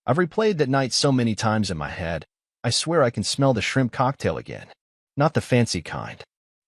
I've replayed that night so many times in my head. I swear I can smell the shrimp cocktail again. Not the fancy kind.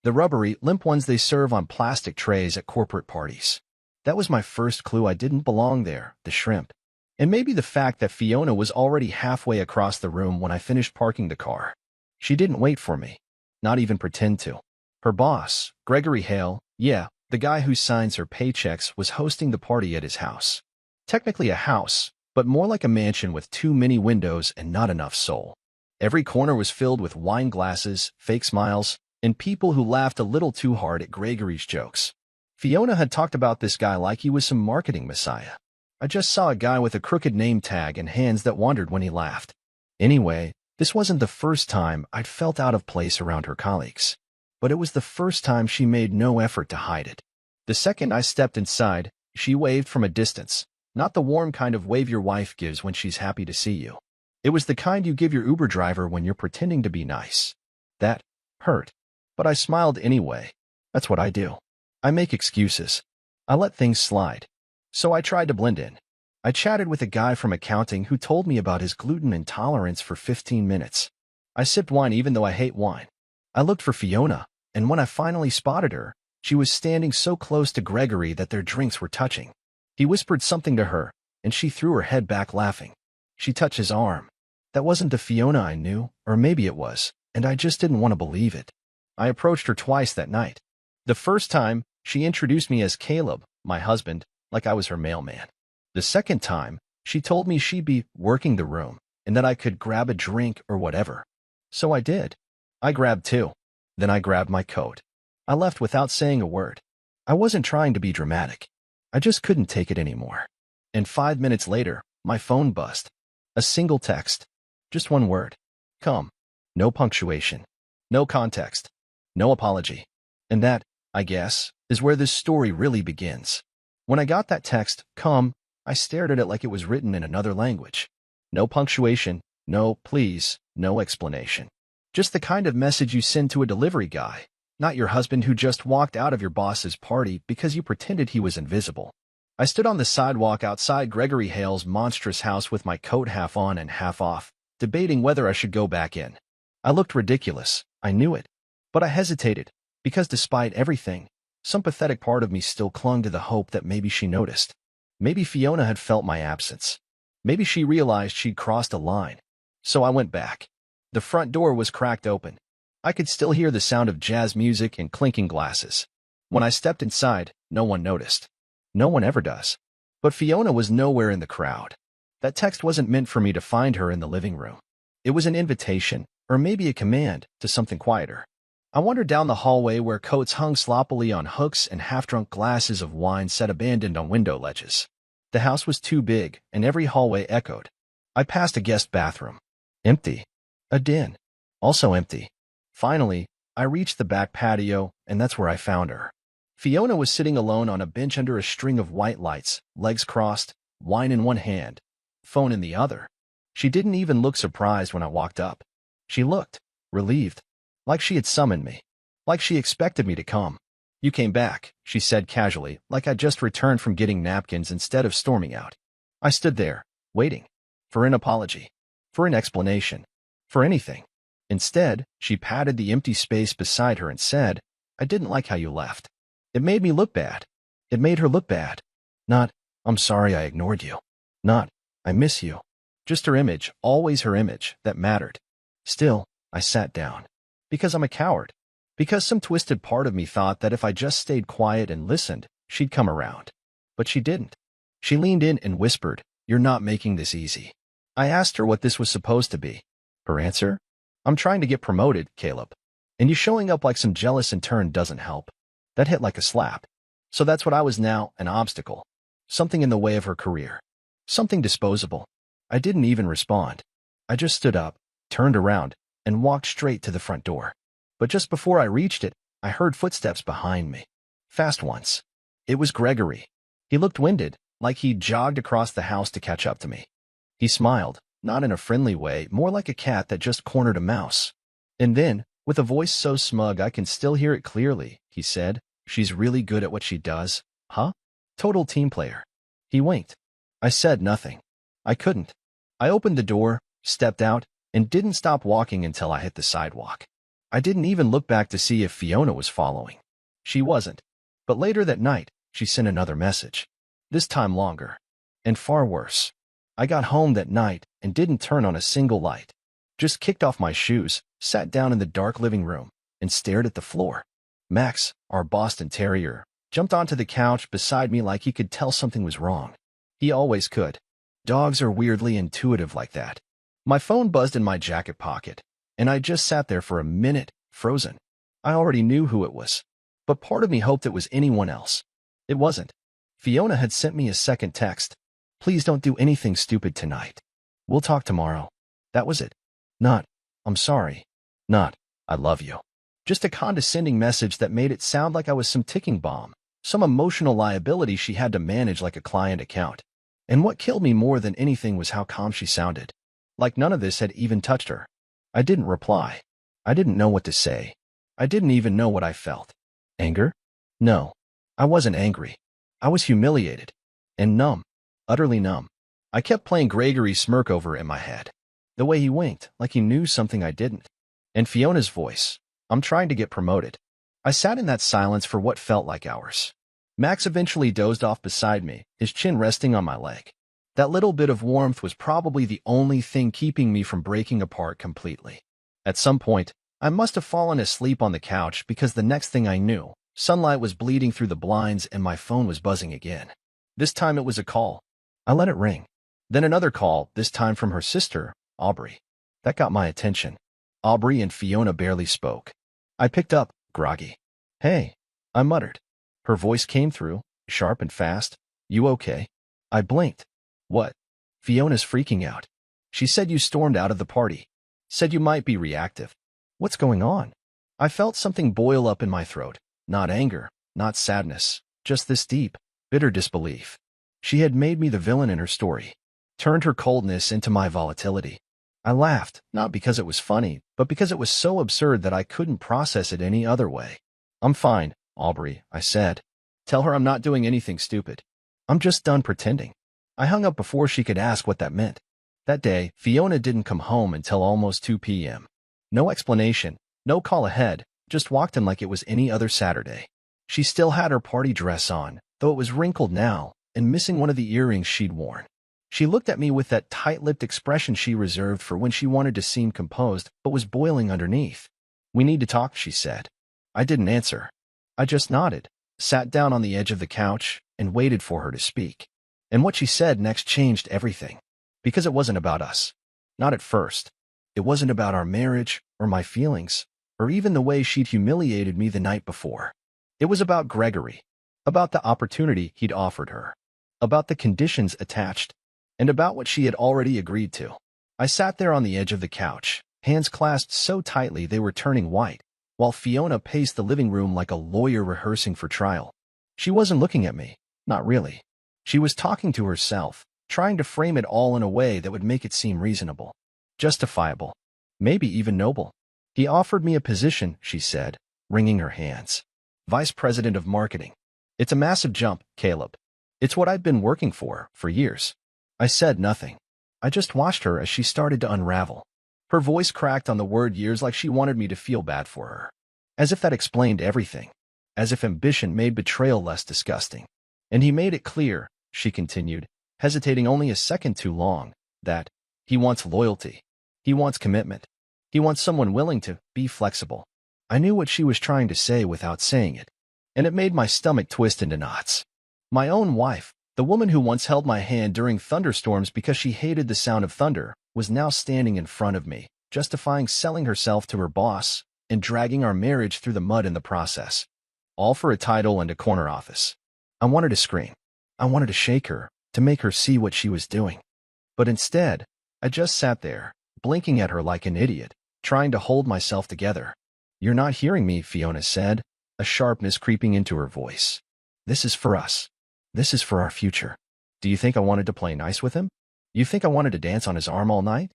The rubbery, limp ones they serve on plastic trays at corporate parties. That was my first clue I didn't belong there, the shrimp. And maybe the fact that Fiona was already halfway across the room when I finished parking the car. She didn't wait for me. Not even pretend to. Her boss, Gregory Hale, yeah, the guy who signs her paychecks, was hosting the party at his house. Technically a house, but more like a mansion with too many windows and not enough soul. Every corner was filled with wine glasses, fake smiles, and people who laughed a little too hard at Gregory's jokes. Fiona had talked about this guy like he was some marketing messiah. I just saw a guy with a crooked name tag and hands that wandered when he laughed. Anyway, this wasn't the first time I'd felt out of place around her colleagues. But it was the first time she made no effort to hide it. The second I stepped inside, she waved from a distance, not the warm kind of wave your wife gives when she's happy to see you. It was the kind you give your Uber driver when you're pretending to be nice. That hurt. But I smiled anyway. That's what I do. I make excuses. I let things slide. So I tried to blend in. I chatted with a guy from accounting who told me about his gluten intolerance for 15 minutes. I sipped wine even though I hate wine. I looked for Fiona, and when I finally spotted her, she was standing so close to Gregory that their drinks were touching. He whispered something to her, and she threw her head back laughing. She touched his arm. That wasn't the Fiona I knew, or maybe it was, and I just didn't want to believe it. I approached her twice that night. The first time, she introduced me as Caleb, my husband, like I was her mailman. The second time, she told me she'd be working the room, and that I could grab a drink or whatever. So I did. I grabbed two. Then I grabbed my coat. I left without saying a word. I wasn't trying to be dramatic. I just couldn't take it anymore. And 5 minutes later, my phone buzzed. A single text. Just one word. Come. No punctuation. No context. No apology. And that, I guess, is where this story really begins. When I got that text, come, I stared at it like it was written in another language. No punctuation, no please, no explanation. Just the kind of message you send to a delivery guy, not your husband who just walked out of your boss's party because you pretended he was invisible. I stood on the sidewalk outside Gregory Hale's monstrous house with my coat half on and half off, debating whether I should go back in. I looked ridiculous, I knew it. But I hesitated, because despite everything, some pathetic part of me still clung to the hope that maybe she noticed. Maybe Fiona had felt my absence. Maybe she realized she'd crossed a line. So I went back. The front door was cracked open. I could still hear the sound of jazz music and clinking glasses. When I stepped inside, no one noticed. No one ever does. But Fiona was nowhere in the crowd. That text wasn't meant for me to find her in the living room. It was an invitation, or maybe a command, to something quieter. I wandered down the hallway where coats hung sloppily on hooks and half-drunk glasses of wine sat abandoned on window ledges. The house was too big, and every hallway echoed. I passed a guest bathroom. Empty. A den. Also empty. Finally, I reached the back patio, and that's where I found her. Fiona was sitting alone on a bench under a string of white lights, legs crossed, wine in one hand, phone in the other. She didn't even look surprised when I walked up. She looked relieved. Like she had summoned me. Like she expected me to come. You came back, she said casually, like I'd just returned from getting napkins instead of storming out. I stood there, waiting. For an apology. For an explanation. For anything. Instead, she patted the empty space beside her and said, I didn't like how you left. It made me look bad. It made her look bad. Not, I'm sorry I ignored you. Not, I miss you. Just her image, always her image, that mattered. Still, I sat down. Because I'm a coward. Because some twisted part of me thought that if I just stayed quiet and listened, she'd come around. But she didn't. She leaned in and whispered, You're not making this easy. I asked her what this was supposed to be. Her answer? I'm trying to get promoted, Caleb. And you showing up like some jealous intern doesn't help. That hit like a slap. So that's what I was now, an obstacle. Something in the way of her career. Something disposable. I didn't even respond. I just stood up, turned around, and walked straight to the front door. But just before I reached it, I heard footsteps behind me. Fast ones. It was Gregory. He looked winded, like he'd jogged across the house to catch up to me. He smiled, not in a friendly way, more like a cat that just cornered a mouse. And then, with a voice so smug I can still hear it clearly, he said, She's really good at what she does, huh? Total team player. He winked. I said nothing. I couldn't. I opened the door, stepped out, and didn't stop walking until I hit the sidewalk. I didn't even look back to see if Fiona was following. She wasn't. But later that night, she sent another message. This time longer. And far worse. I got home that night and didn't turn on a single light. Just kicked off my shoes, sat down in the dark living room, and stared at the floor. Max, our Boston Terrier, jumped onto the couch beside me like he could tell something was wrong. He always could. Dogs are weirdly intuitive like that. My phone buzzed in my jacket pocket, and I just sat there for a minute, frozen. I already knew who it was, but part of me hoped it was anyone else. It wasn't. Fiona had sent me a second text. Please don't do anything stupid tonight. We'll talk tomorrow. That was it. Not, I'm sorry. Not, I love you. Just a condescending message that made it sound like I was some ticking bomb, some emotional liability she had to manage like a client account. And what killed me more than anything was how calm she sounded. Like none of this had even touched her. I didn't reply. I didn't know what to say. I didn't even know what I felt. Anger? No. I wasn't angry. I was humiliated. And numb. Utterly numb. I kept playing Gregory's smirk over in my head. The way he winked, like he knew something I didn't. And Fiona's voice. I'm trying to get promoted. I sat in that silence for what felt like hours. Max eventually dozed off beside me, his chin resting on my leg. That little bit of warmth was probably the only thing keeping me from breaking apart completely. At some point, I must have fallen asleep on the couch because the next thing I knew, sunlight was bleeding through the blinds and my phone was buzzing again. This time it was a call. I let it ring. Then another call, this time from her sister, Aubrey. That got my attention. Aubrey and Fiona barely spoke. I picked up, groggy. Hey, I muttered. Her voice came through, sharp and fast. You okay? I blinked. What? Fiona's freaking out. She said you stormed out of the party. Said you might be reactive. What's going on? I felt something boil up in my throat. Not anger, not sadness, just this deep, bitter disbelief. She had made me the villain in her story. Turned her coldness into my volatility. I laughed, not because it was funny, but because it was so absurd that I couldn't process it any other way. I'm fine, Aubrey, I said. Tell her I'm not doing anything stupid. I'm just done pretending. I hung up before she could ask what that meant. That day, Fiona didn't come home until almost 2 p.m. No explanation, no call ahead, just walked in like it was any other Saturday. She still had her party dress on, though it was wrinkled now, and missing one of the earrings she'd worn. She looked at me with that tight-lipped expression she reserved for when she wanted to seem composed, but was boiling underneath. We need to talk, she said. I didn't answer. I just nodded, sat down on the edge of the couch, and waited for her to speak. And what she said next changed everything. Because it wasn't about us. Not at first. It wasn't about our marriage, or my feelings, or even the way she'd humiliated me the night before. It was about Gregory. About the opportunity he'd offered her. About the conditions attached. And about what she had already agreed to. I sat there on the edge of the couch, hands clasped so tightly they were turning white, while Fiona paced the living room like a lawyer rehearsing for trial. She wasn't looking at me. Not really. She was talking to herself, trying to frame it all in a way that would make it seem reasonable. Justifiable. Maybe even noble. He offered me a position, she said, wringing her hands. Vice President of Marketing. It's a massive jump, Caleb. It's what I've been working for years. I said nothing. I just watched her as she started to unravel. Her voice cracked on the word years like she wanted me to feel bad for her. As if that explained everything. As if ambition made betrayal less disgusting. And he made it clear, she continued, hesitating only a second too long, that he wants loyalty. He wants commitment. He wants someone willing to be flexible. I knew what she was trying to say without saying it. And it made my stomach twist into knots. My own wife, the woman who once held my hand during thunderstorms because she hated the sound of thunder, was now standing in front of me, justifying selling herself to her boss and dragging our marriage through the mud in the process. All for a title and a corner office. I wanted to scream. I wanted to shake her, to make her see what she was doing. But instead, I just sat there, blinking at her like an idiot, trying to hold myself together. You're not hearing me, Fiona said, a sharpness creeping into her voice. This is for us. This is for our future. Do you think I wanted to play nice with him? You think I wanted to dance on his arm all night?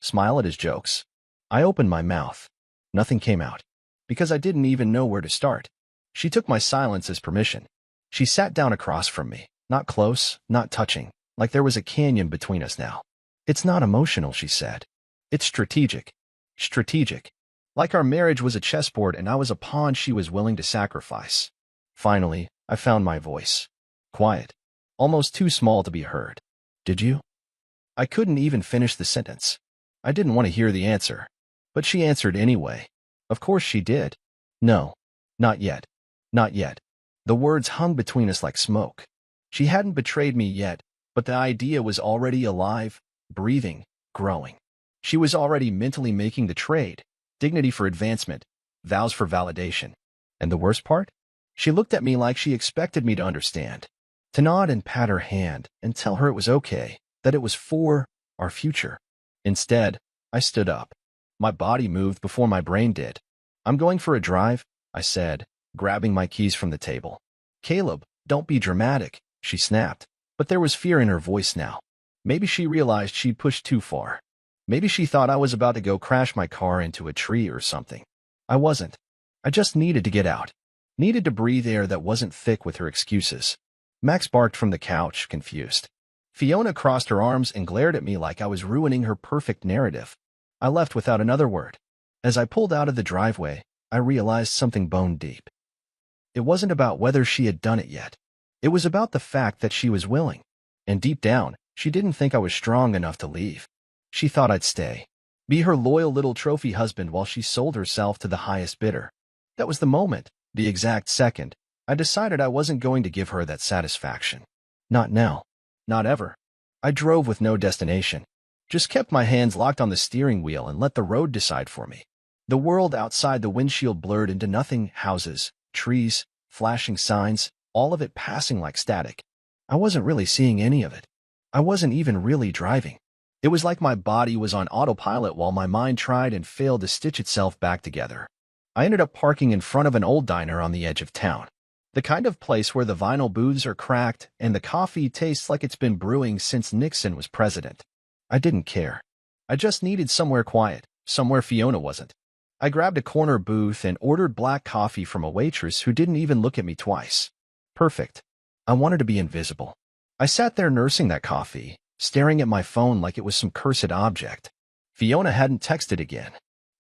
Smile at his jokes? I opened my mouth. Nothing came out. Because I didn't even know where to start. She took my silence as permission. She sat down across from me, not close, not touching, like there was a canyon between us now. It's not emotional, she said. It's strategic. Strategic. Like our marriage was a chessboard and I was a pawn she was willing to sacrifice. Finally, I found my voice. Quiet. Almost too small to be heard. Did you? I couldn't even finish the sentence. I didn't want to hear the answer. But she answered anyway. Of course she did. No. Not yet. Not yet. The words hung between us like smoke. She hadn't betrayed me yet, but the idea was already alive, breathing, growing. She was already mentally making the trade. Dignity for advancement, vows for validation. And the worst part? She looked at me like she expected me to understand. To nod and pat her hand and tell her it was okay, that it was for our future. Instead, I stood up. My body moved before my brain did. I'm going for a drive, I said, grabbing my keys from the table. Caleb, don't be dramatic, she snapped. But there was fear in her voice now. Maybe she realized she'd pushed too far. Maybe she thought I was about to go crash my car into a tree or something. I wasn't. I just needed to get out. Needed to breathe air that wasn't thick with her excuses. Max barked from the couch, confused. Fiona crossed her arms and glared at me like I was ruining her perfect narrative. I left without another word. As I pulled out of the driveway, I realized something bone deep. It wasn't about whether she had done it yet. It was about the fact that she was willing. And deep down, she didn't think I was strong enough to leave. She thought I'd stay. Be her loyal little trophy husband while she sold herself to the highest bidder. That was the moment, the exact second, I decided I wasn't going to give her that satisfaction. Not now. Not ever. I drove with no destination. Just kept my hands locked on the steering wheel and let the road decide for me. The world outside the windshield blurred into nothing, houses, trees, flashing signs, all of it passing like static. I wasn't really seeing any of it. I wasn't even really driving. It was like my body was on autopilot while my mind tried and failed to stitch itself back together. I ended up parking in front of an old diner on the edge of town. The kind of place where the vinyl booths are cracked and the coffee tastes like it's been brewing since Nixon was president. I didn't care. I just needed somewhere quiet, somewhere Fiona wasn't. I grabbed a corner booth and ordered black coffee from a waitress who didn't even look at me twice. Perfect. I wanted to be invisible. I sat there nursing that coffee, staring at my phone like it was some cursed object. Fiona hadn't texted again.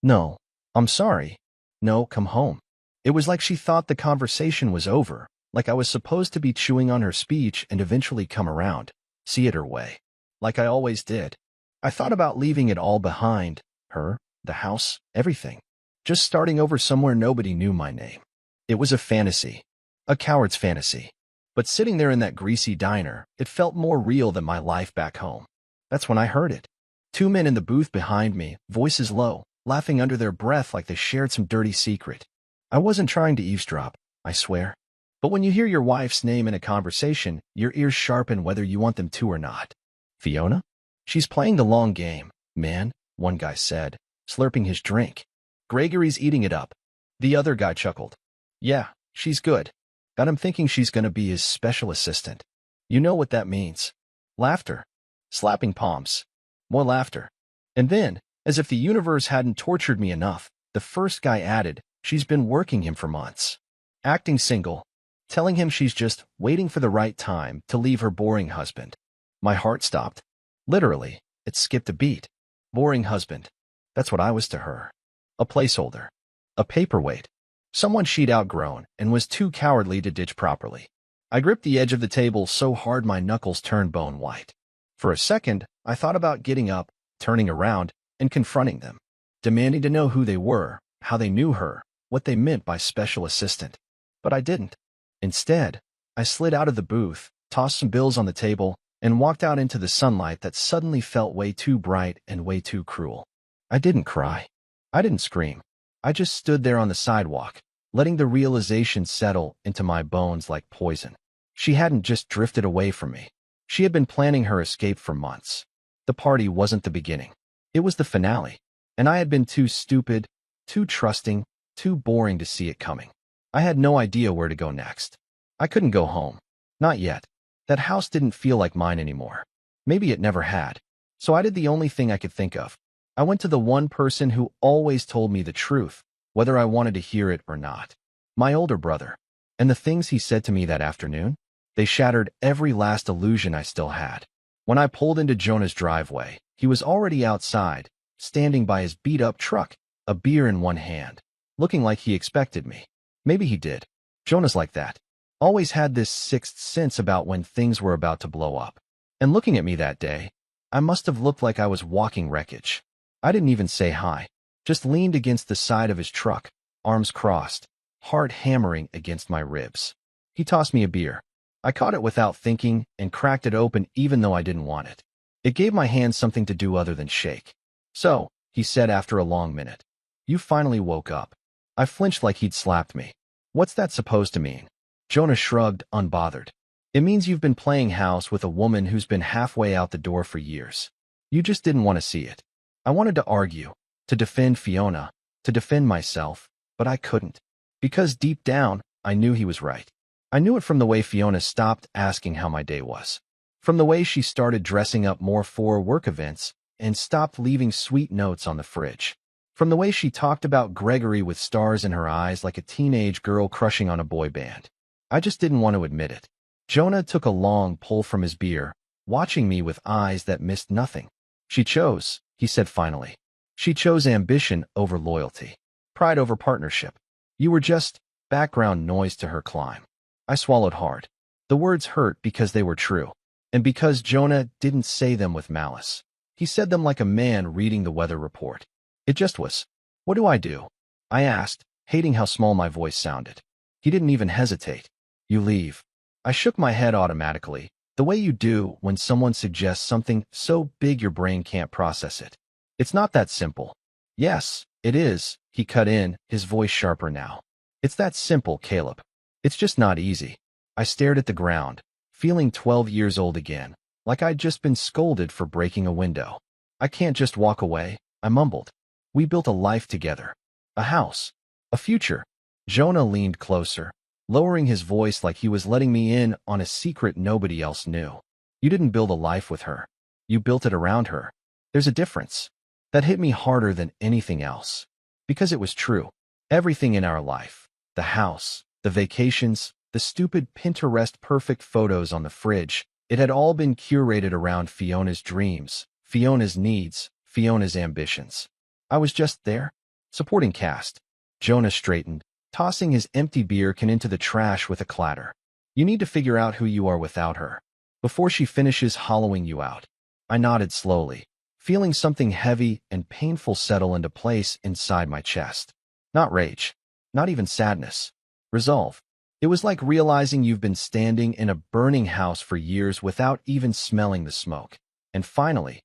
No, I'm sorry. No, come home. It was like she thought the conversation was over, like I was supposed to be chewing on her speech and eventually come around, see it her way. Like I always did. I thought about leaving it all behind, her, the house, everything. Just starting over somewhere nobody knew my name. It was a fantasy. A coward's fantasy. But sitting there in that greasy diner, it felt more real than my life back home. That's when I heard it. Two men in the booth behind me, voices low, laughing under their breath like they shared some dirty secret. I wasn't trying to eavesdrop, I swear. But when you hear your wife's name in a conversation, your ears sharpen whether you want them to or not. Fiona? She's playing the long game, man, one guy said, slurping his drink. Gregory's eating it up. The other guy chuckled. Yeah, she's good. Got him thinking she's gonna be his special assistant. You know what that means. Laughter. Slapping palms. More laughter. And then, as if the universe hadn't tortured me enough, the first guy added, she's been working him for months. Acting single. Telling him she's just waiting for the right time to leave her boring husband. My heart stopped. Literally, it skipped a beat. Boring husband. That's what I was to her. A placeholder. A paperweight. Someone she'd outgrown and was too cowardly to ditch properly. I gripped the edge of the table so hard my knuckles turned bone white. For a second, I thought about getting up, turning around, and confronting them. Demanding to know who they were, how they knew her, what they meant by special assistant. But I didn't. Instead, I slid out of the booth, tossed some bills on the table, and walked out into the sunlight that suddenly felt way too bright and way too cruel. I didn't cry. I didn't scream. I just stood there on the sidewalk, letting the realization settle into my bones like poison. She hadn't just drifted away from me. She had been planning her escape for months. The party wasn't the beginning. It was the finale. And I had been too stupid, too trusting, too boring to see it coming. I had no idea where to go next. I couldn't go home. Not yet. That house didn't feel like mine anymore. Maybe it never had. So I did the only thing I could think of. I went to the one person who always told me the truth, whether I wanted to hear it or not. My older brother. And the things he said to me that afternoon, they shattered every last illusion I still had. When I pulled into Jonah's driveway, He was already outside, standing by his beat-up truck, a beer in one hand, looking like he expected me. Maybe he did. Jonah's like that. Always had this sixth sense about when things were about to blow up. And looking at me that day, I must have looked like I was walking wreckage. I didn't even say hi, just leaned against the side of his truck, arms crossed, heart hammering against my ribs. He tossed me a beer. I caught it without thinking and cracked it open even though I didn't want it. It gave my hands something to do other than shake. "So," he said after a long minute, "you finally woke up." I flinched like he'd slapped me. "What's that supposed to mean?" Jonah shrugged, unbothered. "It means you've been playing house with a woman who's been halfway out the door for years. You just didn't want to see it." I wanted to argue, to defend Fiona, to defend myself, but I couldn't. Because deep down, I knew he was right. I knew it from the way Fiona stopped asking how my day was. From the way she started dressing up more for work events and stopped leaving sweet notes on the fridge. From the way she talked about Gregory with stars in her eyes like a teenage girl crushing on a boy band. I just didn't want to admit it. Jonah took a long pull from his beer, watching me with eyes that missed nothing. "She chose," he said finally. "She chose ambition over loyalty, pride over partnership. You were just background noise to her climb." I swallowed hard. The words hurt because they were true, and because Jonah didn't say them with malice. He said them like a man reading the weather report. It just was. "What do I do?" I asked, hating how small my voice sounded. He didn't even hesitate. "You leave." I shook my head automatically, the way you do when someone suggests something so big your brain can't process it. "It's not that simple." "Yes, it is," he cut in, his voice sharper now. "It's that simple, Caleb. It's just not easy." I stared at the ground, feeling 12 years old again, like I'd just been scolded for breaking a window. "I can't just walk away," I mumbled. "We built a life together. A house. A future." Jonah leaned closer, lowering his voice like he was letting me in on a secret nobody else knew. "You didn't build a life with her. You built it around her. There's a difference." That hit me harder than anything else. Because it was true. Everything in our life, the house, the vacations, the stupid Pinterest perfect photos on the fridge, it had all been curated around Fiona's dreams, Fiona's needs, Fiona's ambitions. I was just there, supporting cast. Jonah straightened, tossing his empty beer can into the trash with a clatter. "You need to figure out who you are without her, before she finishes hollowing you out." I nodded slowly, feeling something heavy and painful settle into place inside my chest. Not rage, not even sadness. Resolve. It was like realizing you've been standing in a burning house for years without even smelling the smoke, and finally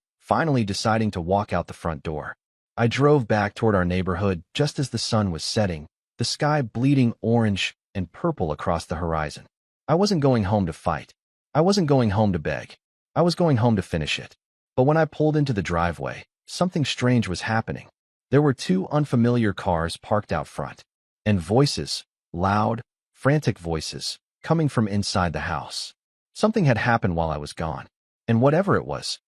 deciding to walk out the front door. I drove back toward our neighborhood just as the sun was setting, the sky bleeding orange and purple across the horizon. I wasn't going home to fight. I wasn't going home to beg. I was going home to finish it. But when I pulled into the driveway, something strange was happening. There were two unfamiliar cars parked out front, and voices, loud, frantic voices, coming from inside the house. Something had happened while I was gone, and whatever it was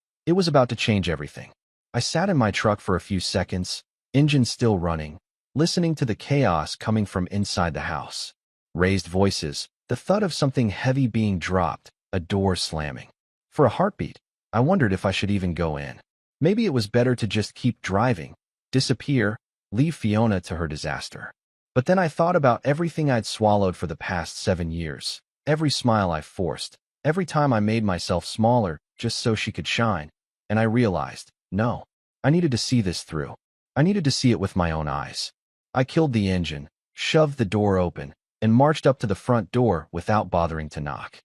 about to change everything. I sat in my truck for a few seconds, engine still running, listening to the chaos coming from inside the house. Raised voices, the thud of something heavy being dropped, a door slamming. For a heartbeat, I wondered if I should even go in. Maybe it was better to just keep driving, disappear, leave Fiona to her disaster. But then I thought about everything I'd swallowed for the past 7 years, every smile I forced, every time I made myself smaller just so she could shine, and I realized, no, I needed to see this through. I needed to see it with my own eyes. I killed the engine, shoved the door open, and marched up to the front door without bothering to knock.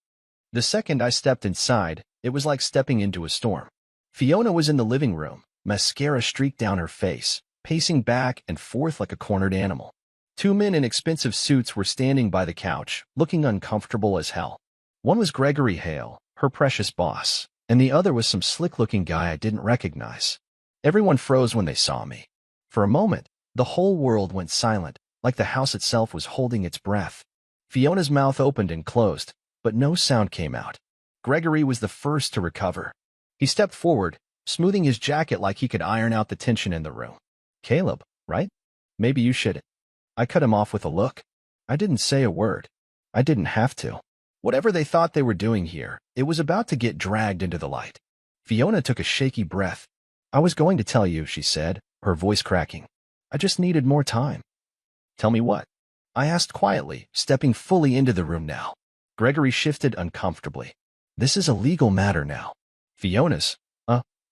The second I stepped inside, it was like stepping into a storm. Fiona was in the living room, mascara streaked down her face, pacing back and forth like a cornered animal. 2 men in expensive suits were standing by the couch, looking uncomfortable as hell. One was Gregory Hale, her precious boss, and the other was some slick-looking guy I didn't recognize. Everyone froze when they saw me. For a moment, the whole world went silent, like the house itself was holding its breath. Fiona's mouth opened and closed, but no sound came out. Gregory was the first to recover. He stepped forward, smoothing his jacket like he could iron out the tension in the room. "Caleb, right? Maybe you should." I cut him off with a look. I didn't say a word. I didn't have to. Whatever they thought they were doing here, it was about to get dragged into the light. Fiona took a shaky breath, I was going to tell you, she said, her voice cracking. I just needed more time. Tell me what? I asked quietly, stepping fully into the room now. Gregory shifted uncomfortably. This is a legal matter now. Fiona's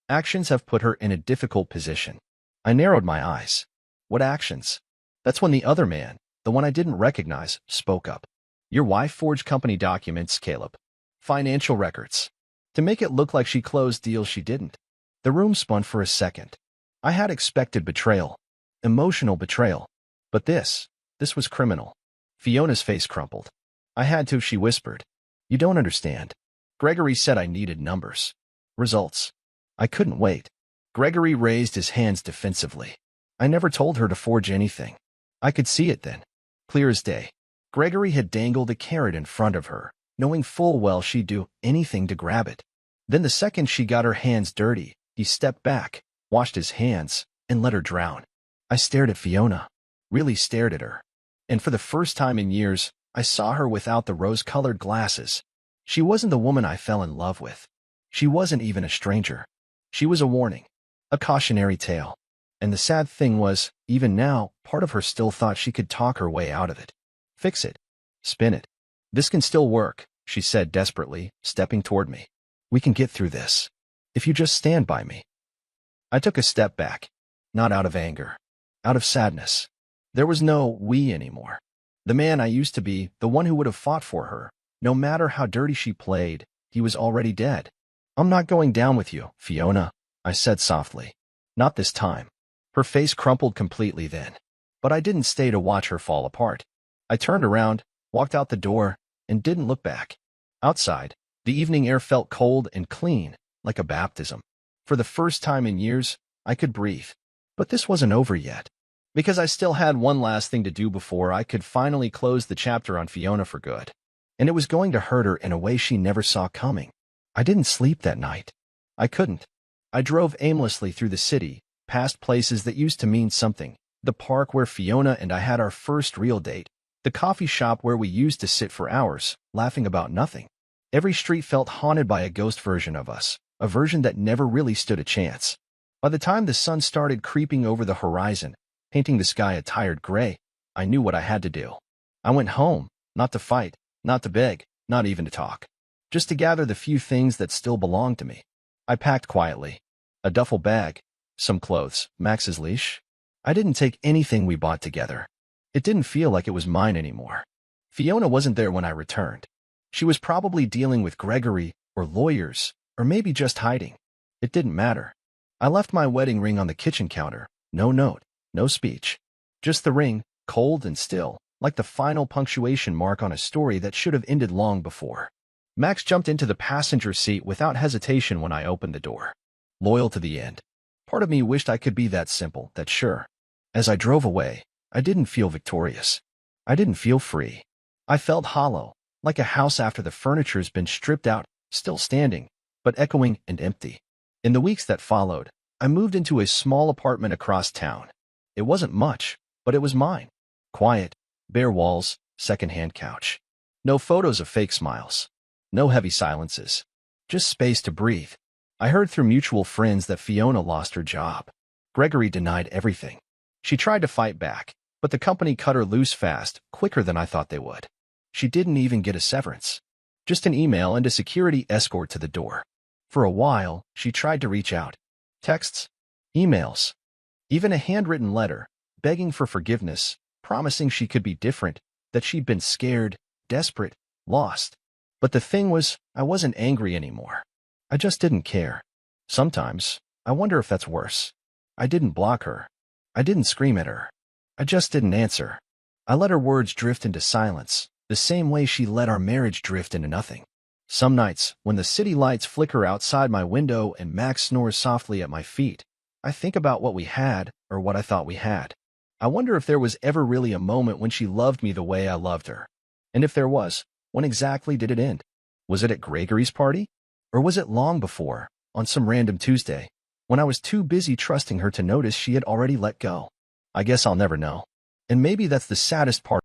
actions have put her in a difficult position. I narrowed my eyes. What actions? That's when the other man, the one I didn't recognize, spoke up. Your wife forged company documents, Caleb. Financial records. To make it look like she closed deals she didn't. The room spun for a second. I had expected betrayal. Emotional betrayal. But this was criminal. Fiona's face crumpled. I had to, she whispered. You don't understand. Gregory said I needed numbers. Results. I couldn't wait. Gregory raised his hands defensively. I never told her to forge anything. I could see it then. Clear as day. Gregory had dangled a carrot in front of her, knowing full well she'd do anything to grab it. Then the second she got her hands dirty, he stepped back, washed his hands, and let her drown. I stared at Fiona. Really stared at her. And for the first time in years, I saw her without the rose-colored glasses. She wasn't the woman I fell in love with. She wasn't even a stranger. She was a warning. A cautionary tale. And the sad thing was, even now, part of her still thought she could talk her way out of it. Fix it. Spin it. This can still work, she said desperately, stepping toward me. We can get through this. If you just stand by me. I took a step back. Not out of anger. Out of sadness. There was no we anymore. The man I used to be, the one who would have fought for her, no matter how dirty she played, he was already dead. I'm not going down with you, Fiona, I said softly. Not this time. Her face crumpled completely then. But I didn't stay to watch her fall apart. I turned around, walked out the door, and didn't look back. Outside, the evening air felt cold and clean, like a baptism. For the first time in years, I could breathe. But this wasn't over yet. Because I still had one last thing to do before I could finally close the chapter on Fiona for good. And it was going to hurt her in a way she never saw coming. I didn't sleep that night. I couldn't. I drove aimlessly through the city, past places that used to mean something. The park where Fiona and I had our first real date. The coffee shop where we used to sit for hours, laughing about nothing. Every street felt haunted by a ghost version of us, a version that never really stood a chance. By the time the sun started creeping over the horizon, painting the sky a tired gray, I knew what I had to do. I went home, not to fight, not to beg, not even to talk. Just to gather the few things that still belonged to me. I packed quietly. A duffel bag, some clothes, Max's leash. I didn't take anything we bought together. It didn't feel like it was mine anymore. Fiona wasn't there when I returned. She was probably dealing with Gregory, or lawyers, or maybe just hiding. It didn't matter. I left my wedding ring on the kitchen counter. No note, no speech. Just the ring, cold and still, like the final punctuation mark on a story that should have ended long before. Max jumped into the passenger seat without hesitation when I opened the door. Loyal to the end. Part of me wished I could be that simple, that sure. As I drove away, I didn't feel victorious. I didn't feel free. I felt hollow, like a house after the furniture's been stripped out, still standing, but echoing and empty. In the weeks that followed, I moved into a small apartment across town. It wasn't much, but it was mine. Quiet, bare walls, second-hand couch. No photos of fake smiles. No heavy silences. Just space to breathe. I heard through mutual friends that Fiona lost her job. Gregory denied everything. She tried to fight back, but the company cut her loose fast, quicker than I thought they would. She didn't even get a severance. Just an email and a security escort to the door. For a while, she tried to reach out. Texts, emails, even a handwritten letter, begging for forgiveness, promising she could be different, that she'd been scared, desperate, lost. But the thing was, I wasn't angry anymore. I just didn't care. Sometimes, I wonder if that's worse. I didn't block her. I didn't scream at her. I just didn't answer. I let her words drift into silence, the same way she let our marriage drift into nothing. Some nights, when the city lights flicker outside my window and Max snores softly at my feet, I think about what we had, or what I thought we had. I wonder if there was ever really a moment when she loved me the way I loved her. And if there was, when exactly did it end? Was it at Gregory's party? Or was it long before, on some random Tuesday, when I was too busy trusting her to notice she had already let go? I guess I'll never know. And maybe that's the saddest part.